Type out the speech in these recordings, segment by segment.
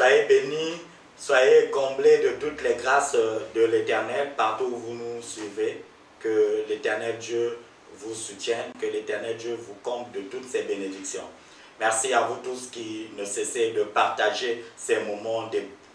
Soyez bénis, soyez comblés de toutes les grâces de l'Éternel partout où vous nous suivez. Que l'Éternel Dieu vous soutienne, que l'Éternel Dieu vous comble de toutes ses bénédictions. Merci à vous tous qui ne cessez de partager ces moments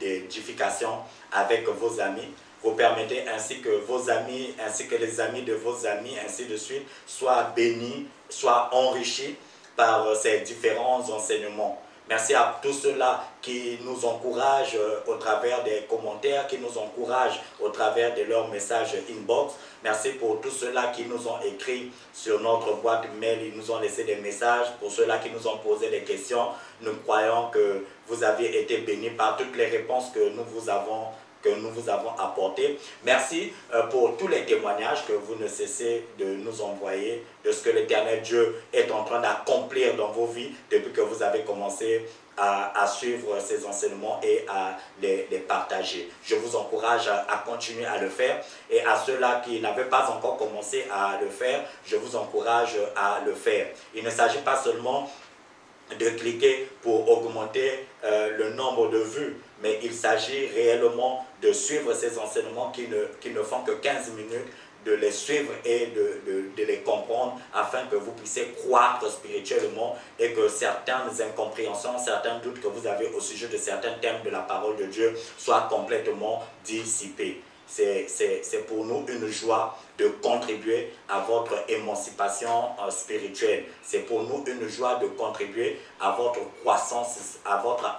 d'édification avec vos amis. Vous permettez ainsi que vos amis, ainsi que les amis de vos amis, ainsi de suite, soient bénis, soient enrichis par ces différents enseignements. Merci à tous ceux-là qui nous encouragent au travers des commentaires, qui nous encouragent au travers de leurs messages inbox. Merci pour tous ceux-là qui nous ont écrit sur notre boîte mail, ils nous ont laissé des messages. Pour ceux-là qui nous ont posé des questions, nous croyons que vous avez été bénis par toutes les réponses que nous vous avons apportées. Merci pour tous les témoignages que vous ne cessez de nous envoyer, de ce que l'Éternel Dieu est en train d'accomplir dans vos vies depuis que vous avez commencé à suivre ces enseignements et à les partager. Je vous encourage à continuer à le faire, et à ceux-là qui n'avaient pas encore commencé à le faire, je vous encourage à le faire. Il ne s'agit pas seulement de cliquer pour augmenter le nombre de vues, mais il s'agit réellement de suivre ces enseignements qui ne font que 15 minutes, de les suivre et de les comprendre afin que vous puissiez croître spirituellement et que certaines incompréhensions, certains doutes que vous avez au sujet de certains thèmes de la parole de Dieu soient complètement dissipés. C'est pour nous une joie de contribuer à votre émancipation spirituelle. C'est pour nous une joie de contribuer à votre croissance, à votre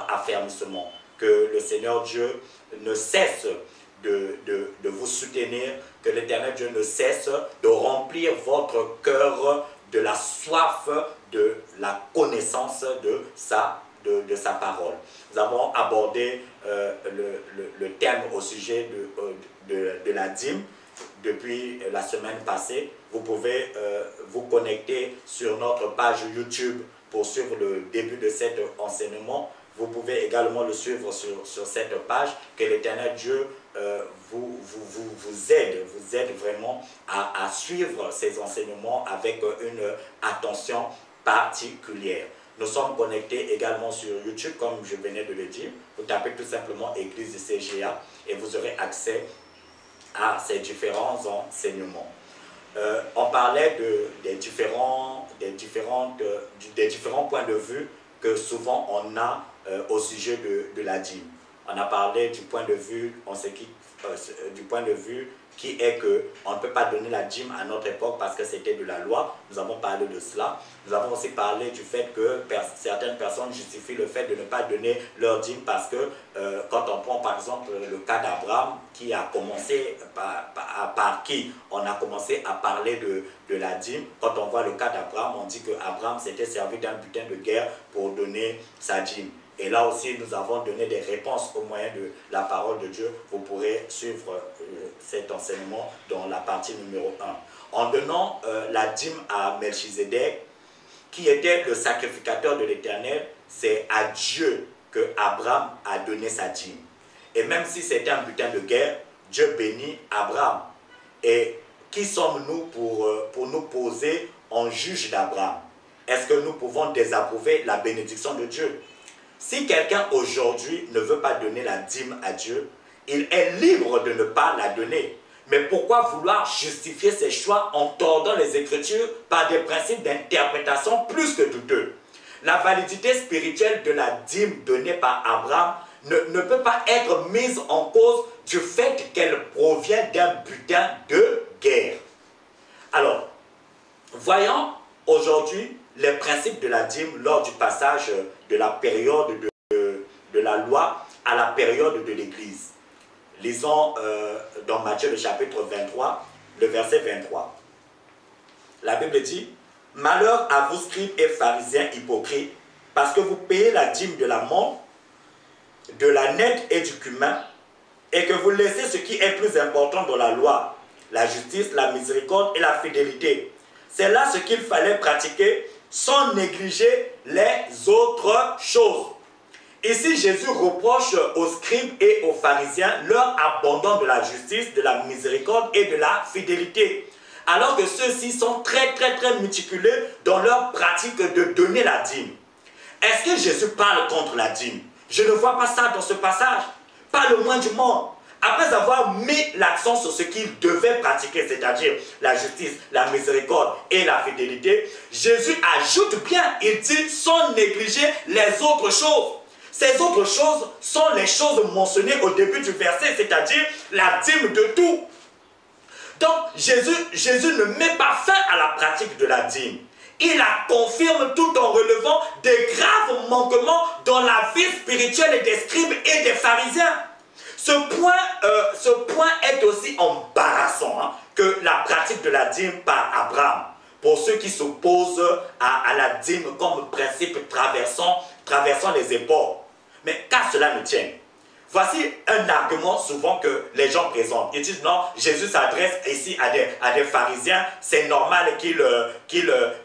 affermissement. Que le Seigneur Dieu ne cesse de vous soutenir, que l'Éternel Dieu ne cesse de remplir votre cœur de la soif de la connaissance de sa parole. Nous avons abordé le thème au sujet de la dîme depuis la semaine passée. Vous pouvez vous connecter sur notre page YouTube pour suivre le début de cet enseignement. Vous pouvez également le suivre sur cette page. Que l'Éternel Dieu vous aide vraiment à suivre ces enseignements avec une attention particulière. Nous sommes connectés également sur YouTube, comme je venais de le dire. Vous tapez tout simplement Église de CGA et vous aurez accès à ces différents enseignements. On parlait des différents points de vue que souvent on a au sujet de la dîme. On a parlé du point de vue, qui est qu'on ne peut pas donner la dîme à notre époque parce que c'était de la loi. Nous avons parlé de cela. Nous avons aussi parlé du fait que certaines personnes justifient le fait de ne pas donner leur dîme parce que quand on prend par exemple le cas d'Abraham, qui a commencé par qui on a commencé à parler de la dîme. Quand on voit le cas d'Abraham, on dit qu'Abraham s'était servi d'un butin de guerre pour donner sa dîme. Et là aussi, nous avons donné des réponses au moyen de la parole de Dieu. Vous pourrez suivre cet enseignement dans la partie numéro 1. En donnant la dîme à Melchizedek, qui était le sacrificateur de l'Éternel, c'est à Dieu que Abraham a donné sa dîme. Et même si c'était un butin de guerre, Dieu bénit Abraham. Et qui sommes-nous pour nous poser en juge d'Abraham? Est-ce que nous pouvons désapprouver la bénédiction de Dieu? Si quelqu'un aujourd'hui ne veut pas donner la dîme à Dieu, il est libre de ne pas la donner. Mais pourquoi vouloir justifier ses choix en tordant les Écritures par des principes d'interprétation plus que douteux? La validité spirituelle de la dîme donnée par Abraham ne peut pas être mise en cause du fait qu'elle provient d'un butin de guerre. Alors, voyons aujourd'hui les principes de la dîme lors du passage de la période de la loi à la période de l'Église. Lisons dans Matthieu le chapitre 23, le verset 23. La Bible dit: « Malheur à vous, scribes et pharisiens hypocrites, parce que vous payez la dîme de la menthe, de la nette et du cumin, et que vous laissez ce qui est plus important dans la loi, la justice, la miséricorde et la fidélité. C'est là ce qu'il fallait pratiquer sans négliger les autres choses. » Ici, Jésus reproche aux scribes et aux pharisiens leur abandon de la justice, de la miséricorde et de la fidélité. Alors que ceux-ci sont très méticuleux dans leur pratique de donner la dîme. Est-ce que Jésus parle contre la dîme? Je ne vois pas ça dans ce passage. Pas le moins du monde. Après avoir mis l'accent sur ce qu'il devait pratiquer, c'est-à-dire la justice, la miséricorde et la fidélité, Jésus ajoute bien, il dit, sans négliger les autres choses. Ces autres choses sont les choses mentionnées au début du verset, c'est-à-dire la dîme de tout. Donc, Jésus ne met pas fin à la pratique de la dîme. Il la confirme tout en relevant des graves manquements dans la vie spirituelle des scribes et des pharisiens. Ce point est aussi embarrassant que la pratique de la dîme par Abraham. Pour ceux qui s'opposent à la dîme comme principe traversant les époques. Mais qu'à cela ne tienne. Voici un argument souvent que les gens présentent. Ils disent non, Jésus s'adresse ici à des pharisiens. C'est normal qu'il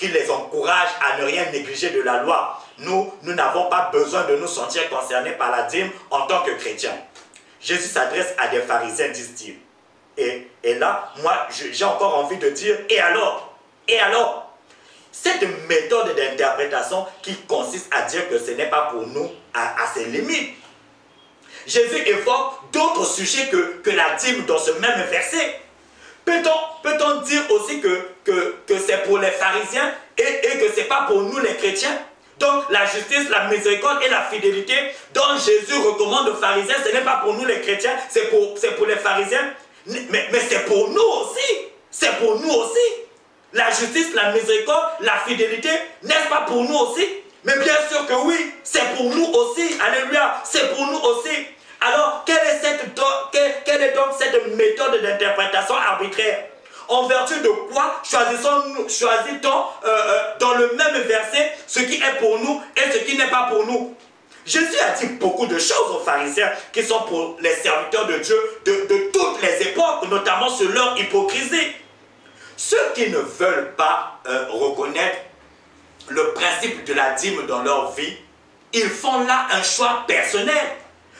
les encourage à ne rien négliger de la loi. Nous n'avons pas besoin de nous sentir concernés par la dîme en tant que chrétiens. Jésus s'adresse à des pharisiens, disent-ils. Et là, moi, j'ai encore envie de dire, et alors? Et alors? Cette méthode d'interprétation qui consiste à dire que ce n'est pas pour nous à ses limites. Jésus évoque d'autres sujets que la dîme dans ce même verset. Peut-on dire aussi que c'est pour les pharisiens et que ce n'est pas pour nous les chrétiens? Donc la justice, la miséricorde et la fidélité dont Jésus recommande aux pharisiens, ce n'est pas pour nous les chrétiens, c'est pour les pharisiens. Mais c'est pour nous aussi. C'est pour nous aussi. La justice, la miséricorde, la fidélité, n'est-ce pas pour nous aussi? Mais bien sûr que oui, c'est pour nous aussi. Alléluia, c'est pour nous aussi. Alors, quelle est donc cette méthode d'interprétation arbitraire? En vertu de quoi choisit-on dans le même verset ce qui est pour nous et ce qui n'est pas pour nous? Jésus a dit beaucoup de choses aux pharisiens qui sont pour les serviteurs de Dieu de toutes les époques, notamment sur leur hypocrisie. Ceux qui ne veulent pas reconnaître le principe de la dîme dans leur vie, ils font là un choix personnel.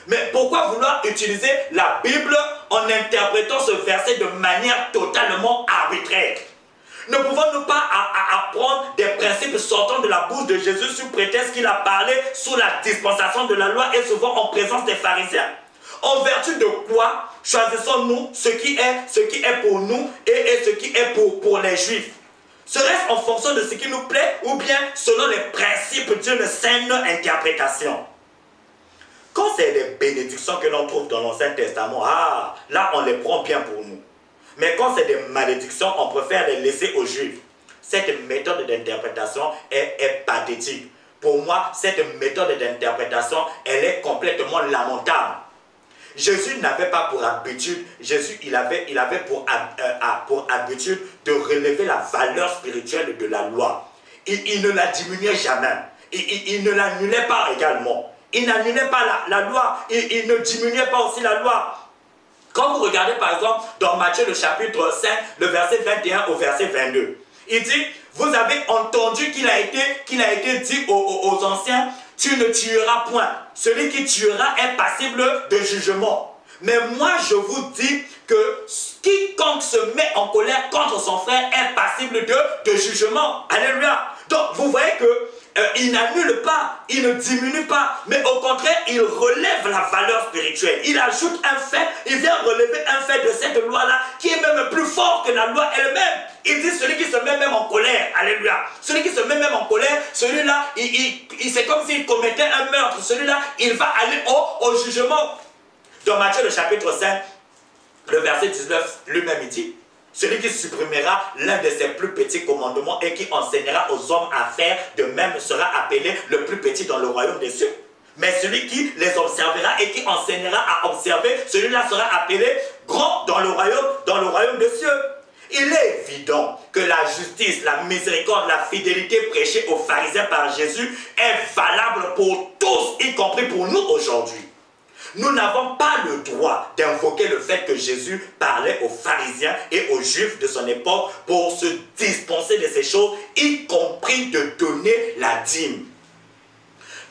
Mais pourquoi vouloir utiliser la Bible en interprétant ce verset de manière totalement arbitraire? Ne pouvons-nous pas apprendre des principes sortant de la bouche de Jésus sous prétexte qu'il a parlé sous la dispensation de la loi et souvent en présence des pharisiens? En vertu de quoi choisissons-nous ce qui est pour nous et ce qui est pour les Juifs? Serait-ce en fonction de ce qui nous plaît ou bien selon les principes d'une saine interprétation? Quand c'est des bénédictions que l'on trouve dans l'Ancien Testament, là on les prend bien pour nous. Mais quand c'est des malédictions, on préfère les laisser aux Juifs. Cette méthode d'interprétation est pathétique. Pour moi, cette méthode d'interprétation, elle est complètement lamentable. Jésus n'avait pas pour habitude, il avait pour habitude de relever la valeur spirituelle de la loi. Il ne la diminuait jamais. Il ne l'annulait pas également. Il n'annulait pas la loi. Il ne diminuait pas aussi la loi. Quand vous regardez par exemple dans Matthieu le chapitre 5, le verset 21 au verset 22, il dit, vous avez entendu qu'il a été dit aux anciens, tu ne tueras point. Celui qui tuera est passible de jugement. Mais moi je vous dis que quiconque se met en colère contre son frère est passible de jugement. Alléluia. Donc vous voyez que il n'annule pas, il ne diminue pas, mais au contraire, il relève la valeur spirituelle. Il ajoute un fait, il vient relever un fait de cette loi-là qui est même plus fort que la loi elle-même. Il dit celui qui se met même en colère, alléluia. Celui qui se met même en colère, celui-là, c'est comme s'il commettait un meurtre. Celui-là, il va aller au jugement. Dans Matthieu le chapitre 5, le verset 19, lui-même il dit, celui qui supprimera l'un de ses plus petits commandements et qui enseignera aux hommes à faire de même sera appelé le plus petit dans le royaume des cieux. Mais celui qui les observera et qui enseignera à observer, celui-là sera appelé grand dans le royaume des cieux. Il est évident que la justice, la miséricorde, la fidélité prêchée aux pharisiens par Jésus est valable pour tous, y compris pour nous aujourd'hui. Nous n'avons pas le droit d'invoquer le fait que Jésus parlait aux pharisiens et aux juifs de son époque pour se dispenser de ces choses, y compris de donner la dîme.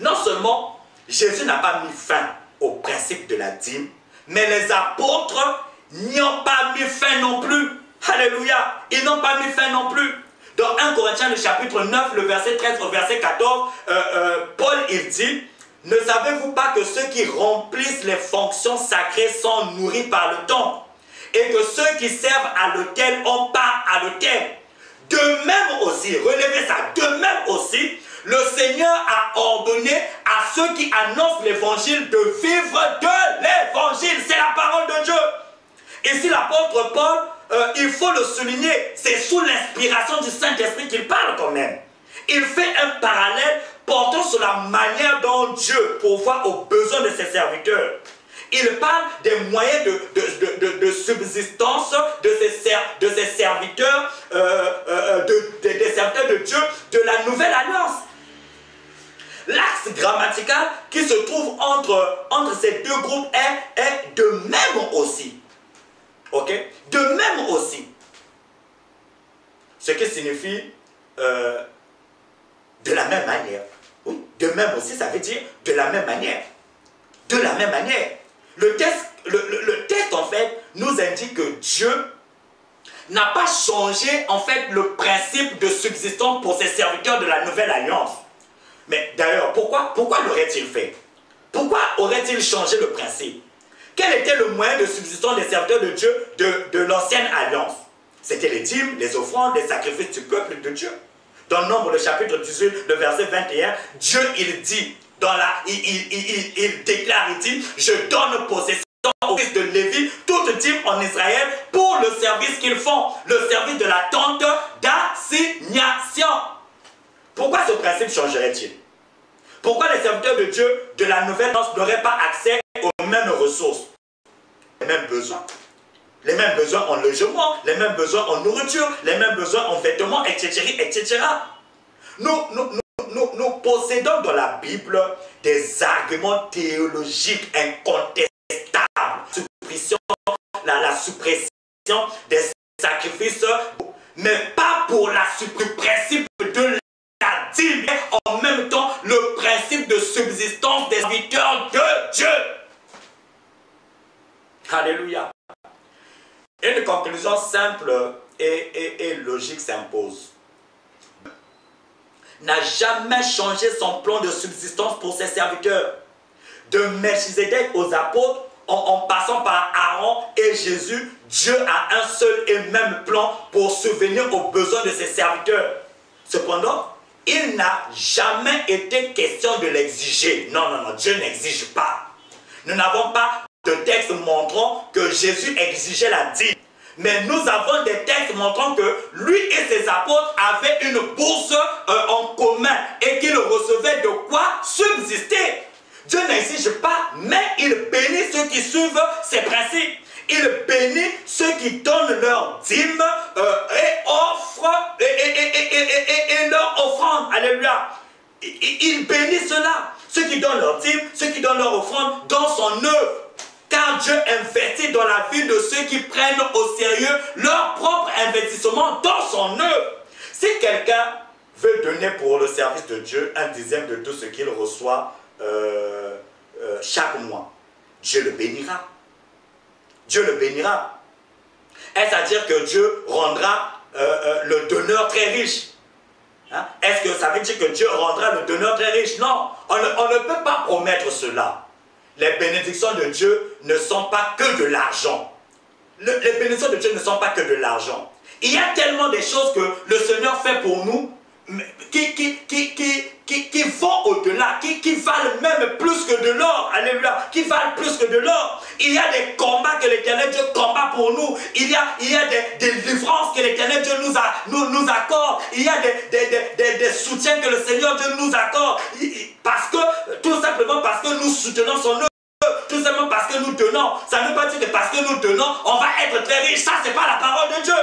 Non seulement Jésus n'a pas mis fin au principe de la dîme, mais les apôtres n'y ont pas mis fin non plus. Alléluia, ils n'ont pas mis fin non plus. Dans 1 Corinthiens, le chapitre 9, le verset 13 au verset 14, Paul, il dit, « Ne savez-vous pas que ceux qui remplissent les fonctions sacrées sont nourris par le temple, et que ceux qui servent à l'autel ont part à l'autel? De même aussi, relevez ça, de même aussi, le Seigneur a ordonné à ceux qui annoncent l'évangile de vivre de l'évangile. » C'est la parole de Dieu. Ici, l'apôtre Paul, il faut le souligner, c'est sous l'inspiration du Saint-Esprit qu'il parle quand même. Il fait un parallèle portant sur la manière dont Dieu pourvoit aux besoins de ses serviteurs. Il parle des moyens de subsistance de ses serviteurs, des serviteurs de Dieu de la nouvelle alliance. L'axe grammatical qui se trouve entre ces deux groupes est de même aussi. Ok? De même aussi. Ce qui signifie de la même manière. Oui, de même aussi, ça veut dire de la même manière. De la même manière. Le texte, en fait, nous indique que Dieu n'a pas changé, en fait, le principe de subsistance pour ses serviteurs de la nouvelle alliance. Mais d'ailleurs, pourquoi l'aurait-il fait? Pourquoi aurait-il changé le principe? Quel était le moyen de subsistance des serviteurs de Dieu de l'ancienne alliance? C'était les dîmes, les offrandes, les sacrifices du peuple de Dieu. Dans le Nombre, le chapitre 18, le verset 21, Dieu, il dit, il déclare, il dit, « Je donne possession aux fils de Lévi, toute dîme en Israël, pour le service qu'ils font, le service de la tente d'assignation. » Pourquoi ce principe changerait-il? Pourquoi les serviteurs de Dieu de la nouvelle alliance n'auraient pas accès aux mêmes ressources, les mêmes besoins? Les mêmes besoins en logement, les mêmes besoins en nourriture, les mêmes besoins en vêtements, etc. etc. Nous possédons dans la Bible des arguments théologiques incontestables. La suppression des sacrifices, mais pas pour la principe de la dîme, mais en même temps le principe de subsistance des serviteurs de Dieu. Alléluia. Une conclusion simple et logique s'impose. N'a jamais changé son plan de subsistance pour ses serviteurs. De Melchizedek aux apôtres, en passant par Aaron et Jésus, Dieu a un seul et même plan pour subvenir aux besoins de ses serviteurs. Cependant, il n'a jamais été question de l'exiger. Non, non, non, Dieu n'exige pas. Nous n'avons pas de textes montrant que Jésus exigeait la dîme. Mais nous avons des textes montrant que lui et ses apôtres avaient une bourse en commun et qu'ils recevaient de quoi subsister. Dieu n'exige pas, mais il bénit ceux qui suivent ses principes. Il bénit ceux qui donnent leur dîme et offrent et leur offrande. Alléluia. Il bénit cela. Ceux qui donnent leur dîme, ceux qui donnent leur offrande dans son œuvre. Car Dieu investit dans la vie de ceux qui prennent au sérieux leur propre investissement dans son œuvre. Si quelqu'un veut donner pour le service de Dieu 1/10 de tout ce qu'il reçoit chaque mois, Dieu le bénira. Dieu le bénira. Est-ce à dire que Dieu rendra le donneur très riche? Hein? Est-ce que ça veut dire que Dieu rendra le donneur très riche? Non, on ne peut pas promettre cela. Les bénédictions de Dieu ne sont pas que de l'argent. Les bénédictions de Dieu ne sont pas que de l'argent. Il y a tellement de choses que le Seigneur fait pour nous qui vont au-delà, qui valent même plus que de l'or. Alléluia. Qui valent plus que de l'or. Il y a des combats que l'Éternel Dieu combat pour nous. Il y a des livrances que l'Éternel Dieu nous accorde. Il y a des soutiens que le Seigneur Dieu nous accorde. Tout simplement parce que nous soutenons son œuvre. Tout simplement parce que nous donnons. Ça ne veut pas dire que parce que nous donnons, on va être très riche. Ça, ce n'est pas la parole de Dieu.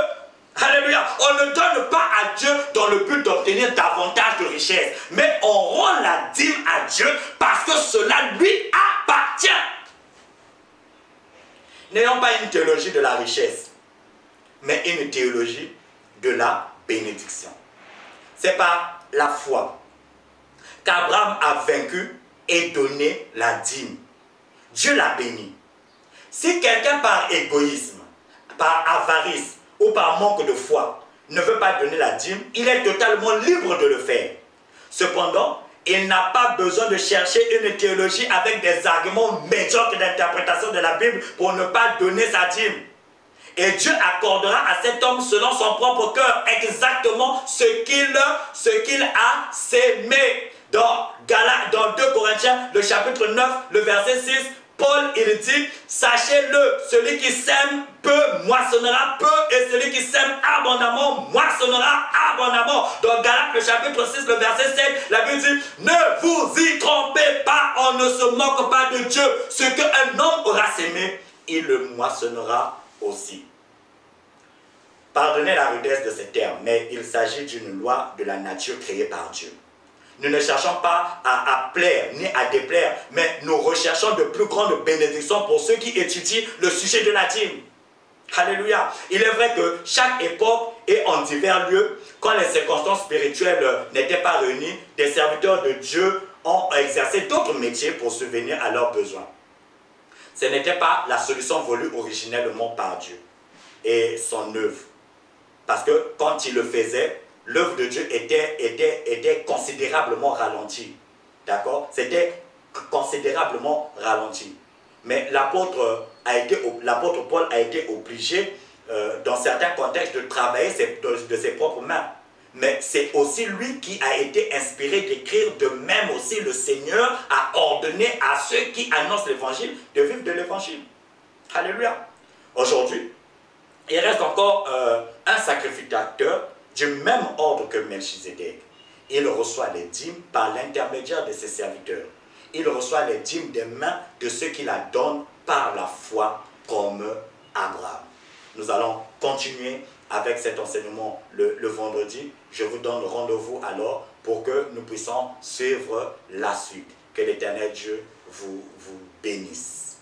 Alléluia. On ne donne pas à Dieu dans le but d'obtenir davantage de richesse. Mais on rend la dîme à Dieu parce que cela lui appartient. N'ayons pas une théologie de la richesse, mais une théologie de la bénédiction. C'est par la foi qu'Abraham a vaincu et donné la dîme. Dieu l'a béni. Si quelqu'un par égoïsme, par avarice ou par manque de foi ne veut pas donner la dîme, il est totalement libre de le faire. Cependant, il n'a pas besoin de chercher une théologie avec des arguments médiocres d'interprétation de la Bible pour ne pas donner sa dîme. Et Dieu accordera à cet homme selon son propre cœur exactement ce qu'il a sémé. Dans 2 Corinthiens, le chapitre 9, le verset 6, Paul, il dit, sachez-le, celui qui sème peu moissonnera peu, et celui qui sème abondamment moissonnera abondamment. Dans Galates, le chapitre 6, le verset 7, la Bible dit, ne vous y trompez pas, on ne se moque pas de Dieu. Ce qu'un homme aura sémé, il le moissonnera aussi. Pardonnez la rudesse de ces termes, mais il s'agit d'une loi de la nature créée par Dieu. Nous ne cherchons pas à plaire ni à déplaire, mais nous recherchons de plus grandes bénédictions pour ceux qui étudient le sujet de la dîme. Alléluia. Il est vrai que chaque époque et en divers lieux, quand les circonstances spirituelles n'étaient pas réunies, des serviteurs de Dieu ont exercé d'autres métiers pour subvenir à leurs besoins. Ce n'était pas la solution voulue originellement par Dieu et son œuvre. Parce que quand il le faisait, l'œuvre de Dieu était considérablement ralentie. D'accord? C'était considérablement ralenti. Mais l'apôtre Paul a été obligé, dans certains contextes, de travailler de ses propres mains. Mais c'est aussi lui qui a été inspiré d'écrire. De même aussi, le Seigneur a ordonné à ceux qui annoncent l'évangile de vivre de l'évangile. Alléluia. Aujourd'hui, il reste encore un sacrificateur du même ordre que Melchizedek. Il reçoit les dîmes par l'intermédiaire de ses serviteurs. Il reçoit les dîmes des mains de ceux qui la donnent par la foi, comme Abraham. Nous allons continuer avec cet enseignement le vendredi. Je vous donne rendez-vous alors pour que nous puissions suivre la suite. Que l'Éternel Dieu vous bénisse.